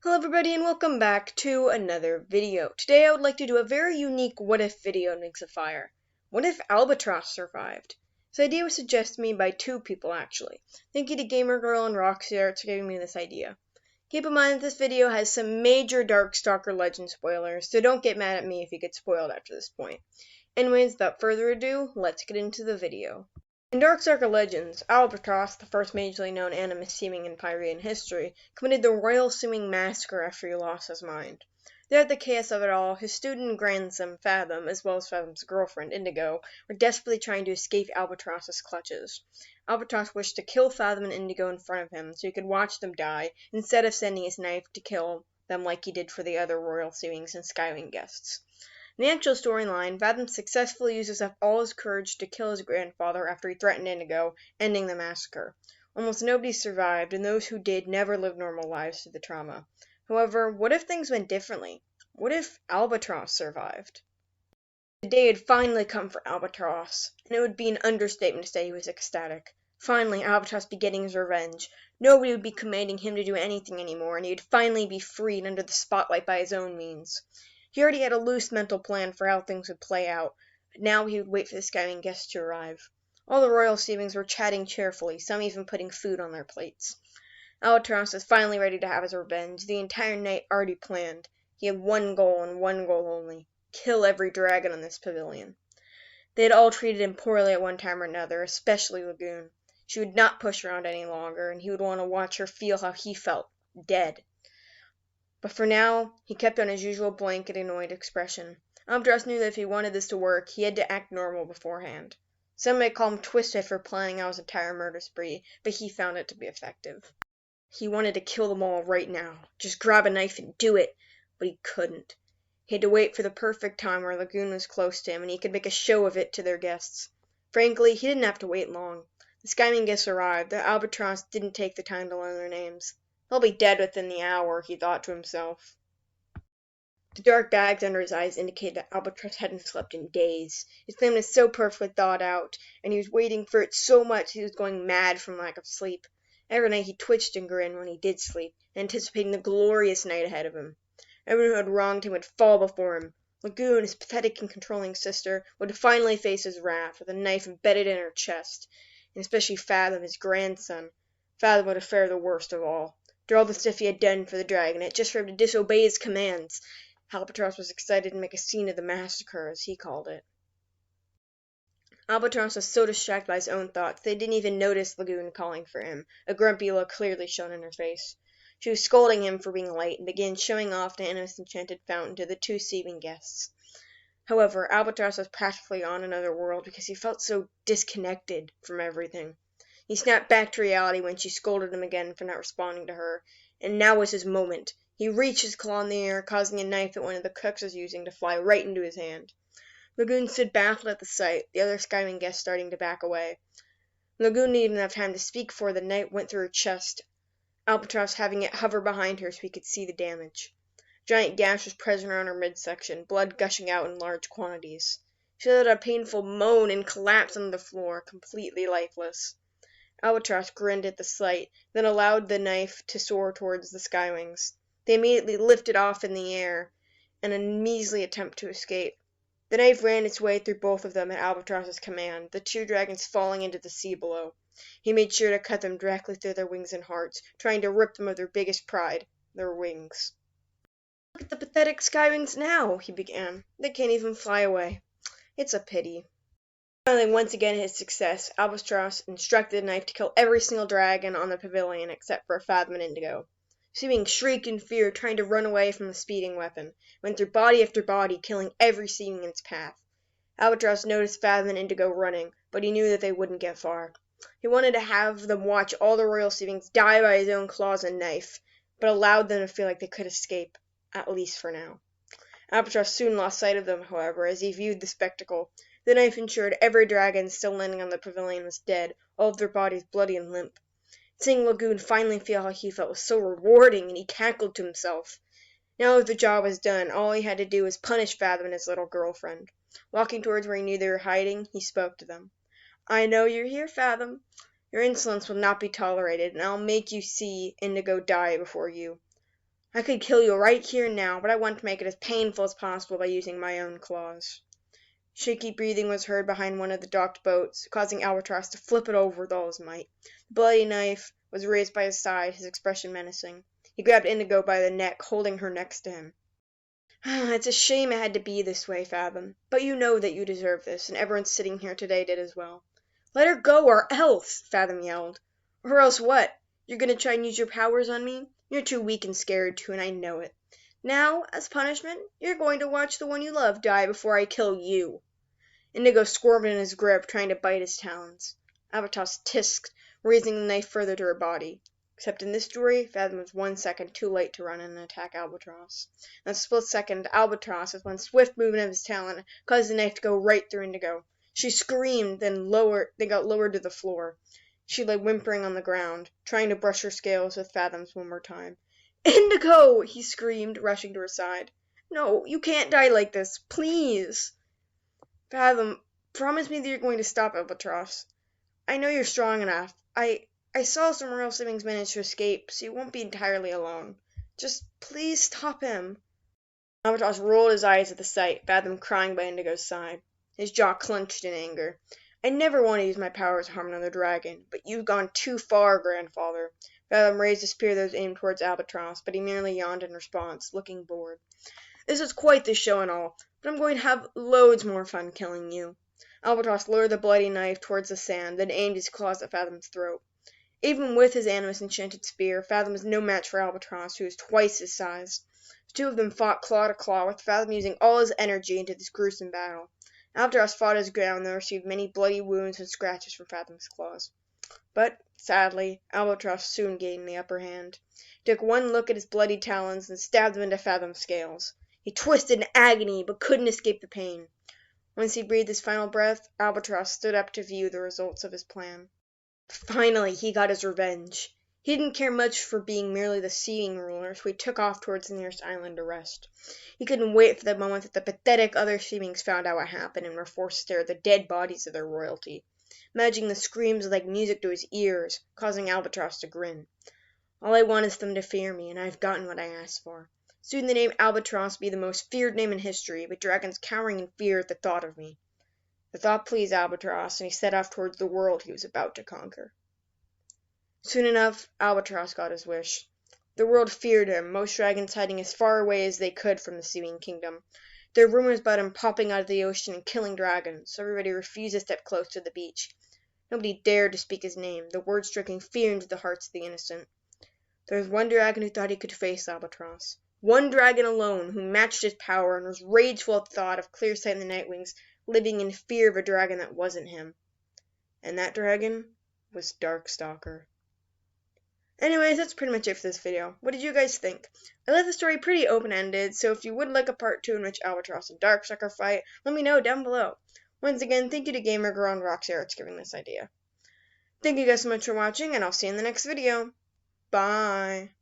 Hello everybody and welcome back to another video. Today I would like to do a very unique what if video in Wings of Fire. What if Albatross survived? This idea was suggested to me by two people actually. Thank you to Gamer Girl and Roxy Arts for giving me this idea. Keep in mind that this video has some major Darkstalker Legend spoilers, so don't get mad at me if you get spoiled after this point. Anyways, without further ado, let's get into the video. In Darkstalker Legends, Albatross, the first majorly known animus SeaWing in Pyrrhian history, committed the Royal SeaWing massacre after he lost his mind. Throughout the chaos of it all, his student grandson, Fathom, as well as Fathom's girlfriend, Indigo, were desperately trying to escape Albatross's clutches. Albatross wished to kill Fathom and Indigo in front of him so he could watch them die, instead of sending his knife to kill them like he did for the other Royal SeaWings and SkyWing guests. In the actual storyline, Fathom successfully uses up all his courage to kill his grandfather after he threatened Indigo, ending the massacre. Almost nobody survived, and those who did never lived normal lives through the trauma. However, what if things went differently? What if Albatross survived? The day had finally come for Albatross, and it would be an understatement to say he was ecstatic. Finally, Albatross would be getting his revenge. Nobody would be commanding him to do anything anymore, and he would finally be freed under the spotlight by his own means. He already had a loose mental plan for how things would play out, but now he would wait for the SkyWing guests to arrive. All the Royal SeaWings were chatting cheerfully, some even putting food on their plates. Albatross was finally ready to have his revenge, the entire night already planned. He had one goal and one goal only: kill every dragon on this pavilion. They had all treated him poorly at one time or another, especially Lagoon. She would not push around any longer, and he would want to watch her feel how he felt, dead. But for now, he kept on his usual blank and annoyed expression. Albatross knew that if he wanted this to work, he had to act normal beforehand. Some may call him twisted for planning out his entire murder spree, but he found it to be effective. He wanted to kill them all right now, just grab a knife and do it, but he couldn't. He had to wait for the perfect time where Lagoon was close to him and he could make a show of it to their guests. Frankly, he didn't have to wait long. The SkyWing guests arrived, though Albatross didn't take the time to learn their names. They'll be dead within the hour, he thought to himself. The dark bags under his eyes indicated that Albatross hadn't slept in days. His plan was so perfectly thought out, and he was waiting for it so much he was going mad from lack of sleep. Every night he twitched and grinned when he did sleep, anticipating the glorious night ahead of him. Everyone who had wronged him would fall before him. Lagoon, his pathetic and controlling sister, would finally face his wrath with a knife embedded in her chest, and especially Fathom, his grandson. Fathom would have fared the worst of all. After all the stuff he had done for the Dragonet, just for him to disobey his commands, Albatross was excited to make a scene of the massacre, as he called it. Albatross was so distracted by his own thoughts they didn't even notice Lagoon calling for him, a grumpy look clearly shown in her face. She was scolding him for being late and began showing off the animus enchanted fountain to the two SeaWing guests. However, Albatross was practically on another world because he felt so disconnected from everything. He snapped back to reality when she scolded him again for not responding to her, and now was his moment. He reached his claw in the air, causing a knife that one of the cooks was using to fly right into his hand. Lagoon stood baffled at the sight, the other SkyWing guests starting to back away. Lagoon needed enough time to speak before the knife went through her chest, Albatross having it hover behind her so he could see the damage. A giant gash was present around her midsection, blood gushing out in large quantities. She let out a painful moan and collapsed on the floor, completely lifeless. Albatross grinned at the sight, then allowed the knife to soar towards the SkyWings. They immediately lifted off in the air, in a measly attempt to escape. The knife ran its way through both of them at Albatross's command, the two dragons falling into the sea below. He made sure to cut them directly through their wings and hearts, trying to rip them of their biggest pride, their wings. "Look at the pathetic SkyWings now," he began. "They can't even fly away. It's a pity." Finally, once again his success, Albatross instructed the knife to kill every single dragon on the pavilion except for Fathom and Indigo. SeaWing shrieked in fear, trying to run away from the speeding weapon, went through body after body, killing every SeaWing in its path. Albatross noticed Fathom and Indigo running, but he knew that they wouldn't get far. He wanted to have them watch all the Royal SeaWings die by his own claws and knife, but allowed them to feel like they could escape, at least for now. Albatross soon lost sight of them, however, as he viewed the spectacle. The knife ensured every dragon still landing on the pavilion was dead, all of their bodies bloody and limp. Seeing Lagoon finally feel how he felt was so rewarding, and he cackled to himself. Now that the job was done, all he had to do was punish Fathom and his little girlfriend. Walking towards where he knew they were hiding, he spoke to them. "I know you're here, Fathom. Your insolence will not be tolerated, and I'll make you see Indigo die before you. I could kill you right here and now, but I want to make it as painful as possible by using my own claws. Shaky breathing was heard behind one of the docked boats, causing Albatross to flip it over with all his might. The bloody knife was raised by his side, his expression menacing. He grabbed Indigo by the neck, holding her next to him. It's a shame it had to be this way, Fathom, but you know that you deserve this, and everyone sitting here today did as well. Let her go, or else, Fathom yelled. Or else what? You're going to try and use your powers on me? You're too weak and scared to, and I know it. Now, as punishment, you're going to watch the one you love die before I kill you. Indigo squirmed in his grip, trying to bite his talons. Albatross tisked, raising the knife further to her body. Except in this story, Fathom was 1 second too late to run and attack Albatross. In a split second, Albatross, with one swift movement of his talon, caused the knife to go right through Indigo. She screamed, then got lowered to the floor. She lay whimpering on the ground, trying to brush her scales with Fathom's one more time. Indigo! He screamed, rushing to her side. No, you can't die like this, please! Fathom, promise me that you're going to stop Albatross. I know you're strong enough. I saw some Royal SeaWings manage to escape, so you won't be entirely alone. Just please stop him. Albatross rolled his eyes at the sight, Fathom crying by Indigo's side. His jaw clenched in anger. I never want to use my powers to harm another dragon, but you've gone too far, Grandfather. Fathom raised a spear that was aimed towards Albatross, but he merely yawned in response, looking bored. This is quite the show and all, but I'm going to have loads more fun killing you. Albatross lured the bloody knife towards the sand, then aimed his claws at Fathom's throat. Even with his animus enchanted spear, Fathom was no match for Albatross, who was twice his size. The two of them fought claw to claw, with Fathom using all his energy into this gruesome battle. Albatross fought his ground and received many bloody wounds and scratches from Fathom's claws. But, sadly, Albatross soon gained the upper hand. He took one look at his bloody talons and stabbed them into Fathom's scales. He twisted in agony, but couldn't escape the pain. Once he breathed his final breath, Albatross stood up to view the results of his plan. Finally, he got his revenge. He didn't care much for being merely the SeaWing ruler, so he took off towards the nearest island to rest. He couldn't wait for the moment that the pathetic other SeaWings found out what happened and were forced to stare at the dead bodies of their royalty. Imagining the screams like music to his ears, causing Albatross to grin. All I want is them to fear me, and I've gotten what I asked for. Soon the name Albatross will be the most feared name in history, with dragons cowering in fear at the thought of me. The thought pleased Albatross, and he set off towards the world he was about to conquer. Soon enough, Albatross got his wish. The world feared him, most dragons hiding as far away as they could from the SeaWing kingdom. There were rumors about him popping out of the ocean and killing dragons, so everybody refused to step close to the beach. Nobody dared to speak his name, the words striking fear into the hearts of the innocent. There was one dragon who thought he could face Albatross. One dragon alone who matched his power and was rageful at the thought of Clearsight and the Nightwings living in fear of a dragon that wasn't him. And that dragon was Darkstalker. Anyways, that's pretty much it for this video. What did you guys think? I left the story pretty open-ended, so if you would like a part 2 in which Albatross and Darkstalker fight, let me know down below. Once again, thank you to GamerGirl and Roxarts for giving this idea. Thank you guys so much for watching, and I'll see you in the next video. Bye!